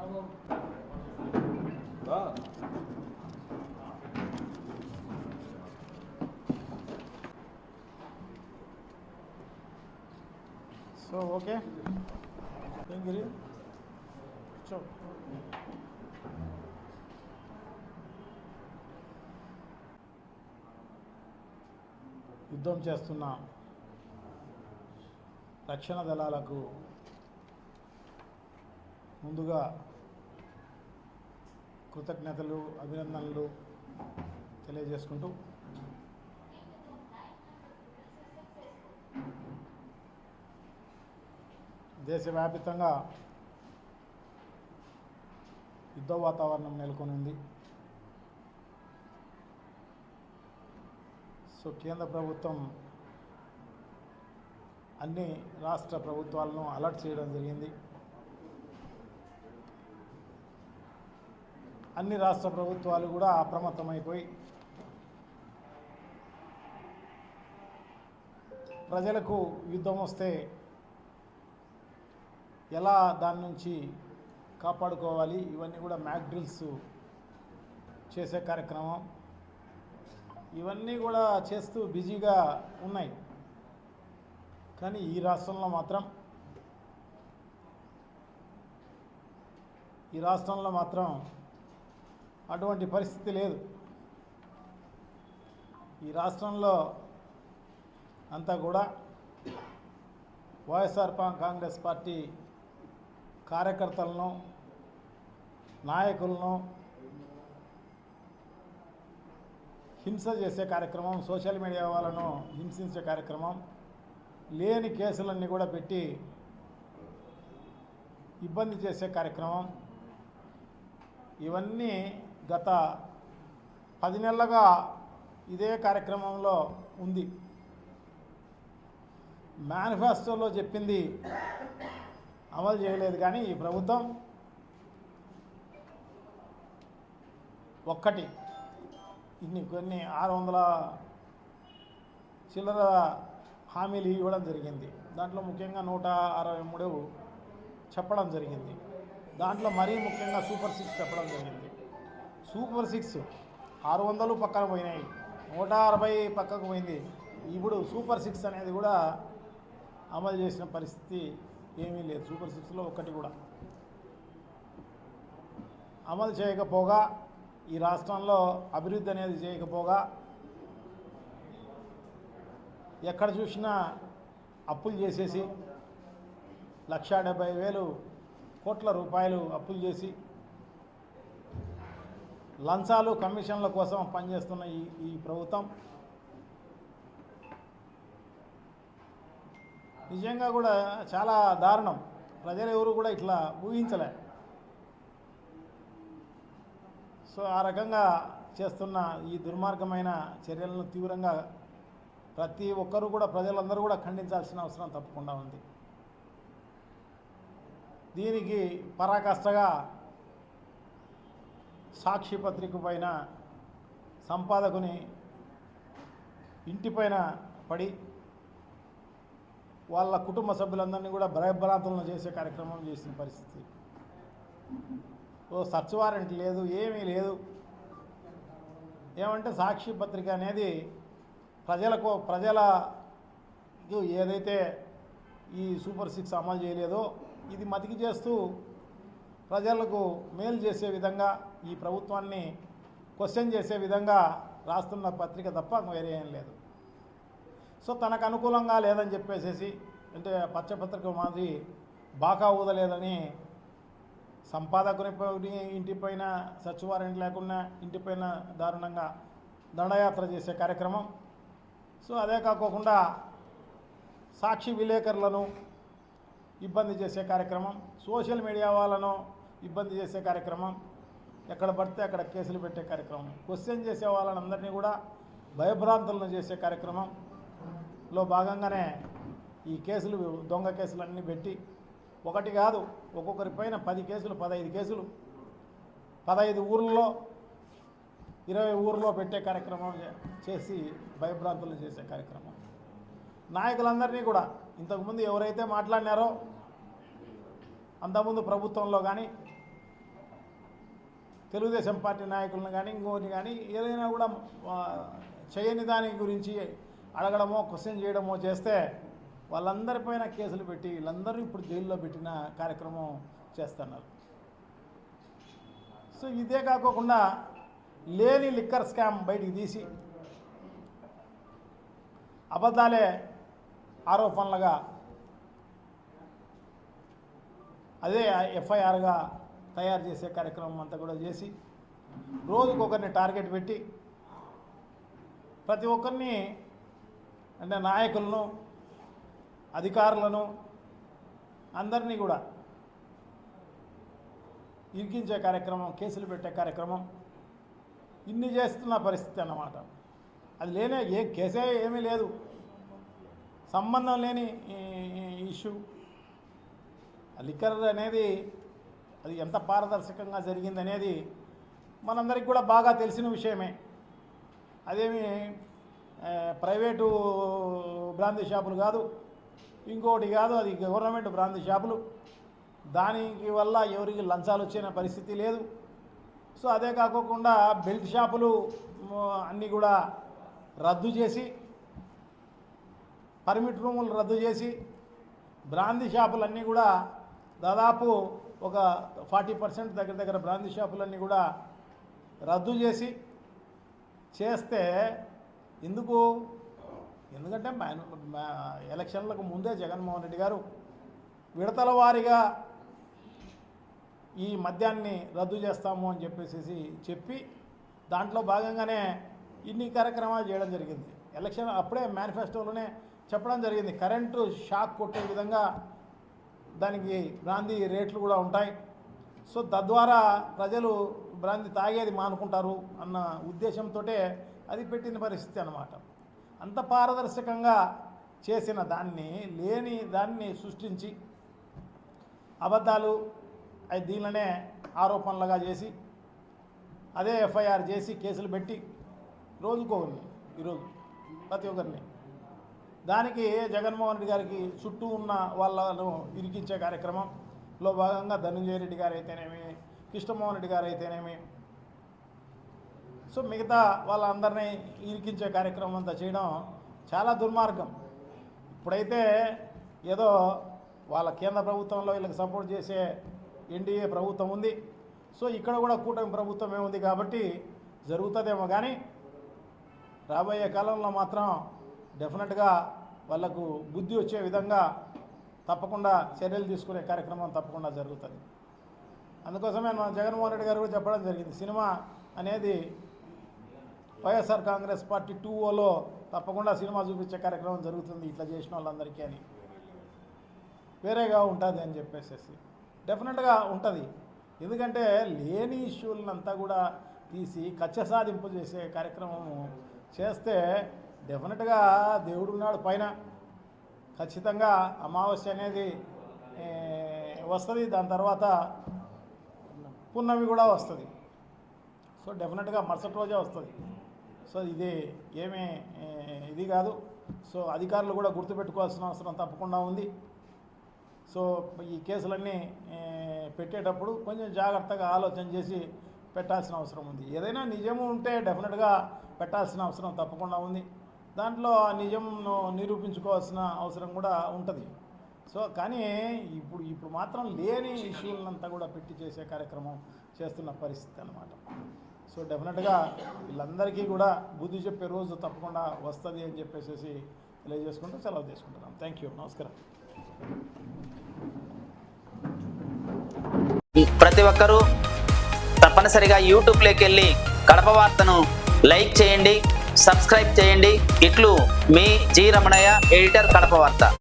So, okay. Thank you. Sure. యుద్ధం చేస్తున్న రక్షణ దళాలకు ముందుగా కృతజ్ఞతలు, అభినందనలు తెలియజేసుకుంటూ దేశవ్యాప్తంగా యుద్ధ వాతావరణం నెలకొనింది. సో కేంద్ర ప్రభుత్వం అన్ని రాష్ట్ర ప్రభుత్వాలను అలర్ట్ చేయడం జరిగింది. అన్ని రాష్ట్ర ప్రభుత్వాలు కూడా అప్రమత్తమైపోయి ప్రజలకు యుద్ధం వస్తే ఎలా దాని నుంచి కాపాడుకోవాలి ఇవన్నీ కూడా మ్యాక్ డ్రిల్స్ చేసే కార్యక్రమం ఇవన్నీ కూడా చేస్తూ బిజీగా ఉన్నాయి. కానీ ఈ రాష్ట్రంలో మాత్రం అటువంటి పరిస్థితి లేదు. ఈ రాష్ట్రంలో అంతా కూడా వైఎస్ఆర్ కాంగ్రెస్ పార్టీ కార్యకర్తలను, నాయకులను హింస చేసే కార్యక్రమం, సోషల్ మీడియా వాళ్ళను హింసించే కార్యక్రమం, లేని కేసులన్నీ కూడా పెట్టి ఇబ్బంది చేసే కార్యక్రమం ఇవన్నీ గత 10 నెలలుగా ఇదే కార్యక్రమంలో ఉంది. మేనిఫెస్టోలో చెప్పింది అమలు చేయలేదు. కానీ ఈ ప్రభుత్వం కొన్ని 600 చిల్లర హామీలు ఇవ్వడం జరిగింది. దాంట్లో ముఖ్యంగా 163 చెప్పడం జరిగింది. దాంట్లో మరీ ముఖ్యంగా సూపర్ 6 చెప్పడం జరిగింది. సూపర్ 6 600 పక్కన పోయినాయి, 160 పక్కకు పోయింది. ఇప్పుడు సూపర్ 6 అనేది కూడా అమలు చేసిన పరిస్థితి ఏమీ లేదు. సూపర్ 6లో ఒక్కటి కూడా అమలు చేయకపోగా, ఈ రాష్ట్రంలో అభివృద్ధి అనేది చేయకపోగా, ఎక్కడ చూసినా అప్పులు చేసేసి 1,70,000 కోట్ల రూపాయలు అప్పులు చేసి లంచాలు, కమిషన్ల కోసం పనిచేస్తున్న ఈ ప్రభుత్వం నిజంగా కూడా చాలా దారుణం. ప్రజలు ఎవరు కూడా ఇట్లా ఊహించలే. సో ఆ రకంగా చేస్తున్న ఈ దుర్మార్గమైన చర్యలను తీవ్రంగా ప్రతి ఒక్కరూ కూడా, ప్రజలందరూ కూడా ఖండించాల్సిన అవసరం తప్పకుండా ఉంది. దీనికి పరాకాష్ఠగా సాక్షి పత్రిక పైన సంపాదకుని ఇంటిపైన పడి వాళ్ళ కుటుంబ సభ్యులందరినీ కూడా భయభ్రాంతులను చేసే కార్యక్రమం చేసిన పరిస్థితి. సర్చ్ వారెంట్ లేదు, ఏమీ లేదు. ఏమంటే సాక్షి పత్రిక అనేది ప్రజలకు ఏదైతే ఈ సూపర్ 6 అమలు చేయలేదో ఇది మతికి చేస్తూ ప్రజలకు మేలు చేసే విధంగా, ఈ ప్రభుత్వాన్ని క్వశ్చన్ చేసే విధంగా రాస్తున్న పత్రిక తప్ప వేరే ఏం లేదు. సో తనకు అనుకూలంగా లేదని చెప్పేసేసి, అంటే పచ్చపత్రిక మాదిరి బాకా ఊదలేదని సంపాదకుని ఇంటిపైన సర్చ్ వారెంట్ లేకుండా ఇంటిపైన దారుణంగా దండయాత్ర చేసే కార్యక్రమం. సో అదే కాకుండా సాక్షి విలేకరులను ఇబ్బంది చేసే కార్యక్రమం, సోషల్ మీడియా వాళ్ళను ఇబ్బంది చేసే కార్యక్రమం, ఎక్కడ పడితే అక్కడ కేసులు పెట్టే కార్యక్రమం, క్వశ్చన్ చేసే వాళ్ళందరినీ కూడా భయభ్రాంతులను చేసే కార్యక్రమంలో భాగంగానే ఈ కేసులు, దొంగ కేసులన్నీ పెట్టి ఒకటి కాదు ఒక్కొక్కరిపైన 10 కేసులు, 15 కేసులు, 15 ఊర్లలో 20 ఊర్లో పెట్టే కార్యక్రమం చేసి భయభ్రాంతులు చేసే కార్యక్రమం. నాయకులందరినీ కూడా ఇంతకుముందు ఎవరైతే మాట్లాడినారో అంతకుముందు ప్రభుత్వంలో కానీ తెలుగుదేశం పార్టీ నాయకులను కానీ ఇంకోటి కానీ ఏదైనా కూడా చేయని దాని గురించి అడగడమో క్వశ్చన్ చేయడమో చేస్తే వాళ్ళందరిపైన కేసులు పెట్టి వీళ్ళందరూ ఇప్పుడు జైల్లో పెట్టిన కార్యక్రమం చేస్తున్నారు. సో ఇదే కాకోకుండా లేని లిక్కర్ స్కామ్ బయటికి తీసి అబద్ధాలే ఆరోపణలుగా అదే ఎఫ్ఐఆర్గా తయారు చేసే కార్యక్రమం అంతా కూడా చేసి రోజుకొకరిని టార్గెట్ పెట్టి ప్రతి ఒక్కరిని అంటే నాయకులను అధికారులను అందరినీ కూడా ఇరికించే కార్యక్రమం, కేసులు పెట్టే కార్యక్రమం ఇన్ని చేస్తున్న పరిస్థితి అన్నమాట. అది లేనే కేసే ఏమీ లేదు, సంబంధం లేని ఇష్యూ. లిక్కర్ అనేది అది ఎంత పారదర్శకంగా జరిగిందనేది మనందరికి కూడా బాగా తెలిసిన విషయమే. అదేమి ప్రైవేటు బ్రాందీ షాపులు కాదు, ఇంకోటి కాదు, అది గవర్నమెంట్ బ్రాందీ షాపులు. దానికి వల్ల ఎవరికి లంచాలు వచ్చిన పరిస్థితి లేదు. సో అదే కాకుండా బెల్ట్ షాపులు అన్నీ కూడా రద్దు చేసి, పర్మిట్ రూములు రద్దు చేసి, బ్రాందీ షాపులన్నీ కూడా దాదాపు ఒక 40% దగ్గర బ్రాందీ షాపులన్నీ కూడా రద్దు చేస్తే ఎందుకంటే ఎలక్షన్లకు ముందే జగన్మోహన్ రెడ్డి గారు విడతల వారీగా ఈ మద్యాన్ని రద్దు చేస్తాము అని చెప్పి దాంట్లో భాగంగానే ఇన్ని కార్యక్రమాలు చేయడం జరిగింది. ఎలక్షన్ అప్పుడే మేనిఫెస్టోలోనే చెప్పడం జరిగింది, కరెంటు షాక్ కొట్టే విధంగా దానికి బ్రాందీ రేట్లు కూడా ఉంటాయి. సో తద్వారా ప్రజలు బ్రాందీ తాగేది మానుకుంటారు అన్న ఉద్దేశంతో అది పెట్టిన పరిస్థితి అన్నమాట. అంత పారదర్శకంగా చేసిన లేని దాన్ని సృష్టించి అబద్ధాలు దీనిలోనే ఆరోపణలుగా చేసి అదే ఎఫ్ఐఆర్ చేసి కేసులు పెట్టి రోజుకోగలిని ఈరోజు ప్రతి ఒక్కరిని దానికి జగన్మోహన్ రెడ్డి గారికి చుట్టూ ఉన్న వాళ్ళను ఇరికించే కార్యక్రమంలో భాగంగా ధనంజయ రెడ్డి గారు అయితేనేమి, కృష్ణమోహన్ రెడ్డి గారు అయితేనేమి, సో మిగతా వాళ్ళందరినీ ఇరికించే కార్యక్రమం అంతా చేయడం చాలా దుర్మార్గం. ఇప్పుడైతే ఏదో వాళ్ళ కేంద్ర ప్రభుత్వంలో వీళ్ళకి సపోర్ట్ చేసే ఎన్డీఏ ప్రభుత్వం ఉంది. సో ఇక్కడ కూడా కూటమి ప్రభుత్వమే ఉంది కాబట్టి జరుగుతుందేమో, కానీ రాబోయే కాలంలో మాత్రం డెఫినెట్గా వాళ్ళకు బుద్ధి వచ్చే విధంగా తప్పకుండా చర్యలు తీసుకునే కార్యక్రమం తప్పకుండా జరుగుతుంది. అందుకోసమే మన జగన్మోహన్ రెడ్డి గారు కూడా చెప్పడం జరిగింది, సినిమా అనేది వైఎస్ఆర్ కాంగ్రెస్ పార్టీ 2.0లో తప్పకుండా సినిమా చూపించే కార్యక్రమం జరుగుతుంది ఇట్లా చేసిన వాళ్ళందరికీ అని, వేరేగా ఉంటుంది అని చెప్పేసి. డెఫినెట్గా ఉంటుంది, ఎందుకంటే లేని ఇష్యూలనంతా కూడా తీసి కక్ష సాధింపు చేసే కార్యక్రమము చేస్తే డెఫినెట్గా దేవుడు ఉన్నాడు పైన, ఖచ్చితంగా అమావాస్య అనేది వస్తుంది, దాని తర్వాత పున్నమి కూడా వస్తుంది. సో డెఫినెట్గా మరుసటి రోజే వస్తుంది. సో ఇది ఏమీ ఇది కాదు. సో అధికారులు కూడా గుర్తుపెట్టుకోవాల్సిన అవసరం తప్పకుండా ఉంది. సో ఈ కేసులన్నీ పెట్టేటప్పుడు కొంచెం జాగ్రత్తగా ఆలోచన చేసి పెట్టాల్సిన అవసరం ఉంది. ఏదైనా నిజము ఉంటే డెఫినెట్గా పెట్టాల్సిన అవసరం తప్పకుండా ఉంది. దాంట్లో ఆ నిజంను నిరూపించుకోవాల్సిన అవసరం కూడా ఉంటుంది. సో కానీ ఇప్పుడు మాత్రం లేని ఇష్యూలంతా కూడా పెట్టి చేసే కార్యక్రమం చేస్తున్న పరిస్థితి అన్నమాట. సో డెఫినెట్గా వీళ్ళందరికీ కూడా బుద్ధి చెప్పే రోజు తప్పకుండా వస్తుంది అని చెప్పేసి తెలియజేసుకుంటూ సెలవు తీసుకుంటున్నాం. థ్యాంక్ యూ, నమస్కారం. ప్రతి ఒక్కరూ తప్పనిసరిగా యూట్యూబ్లోకి వెళ్ళి కడప వార్తను లైక్ చేయండి, సబ్స్క్రైబ్ చేయండి. ఇట్లు మీ జి రమణయ్య, ఎడిటర్, కడప వార్త.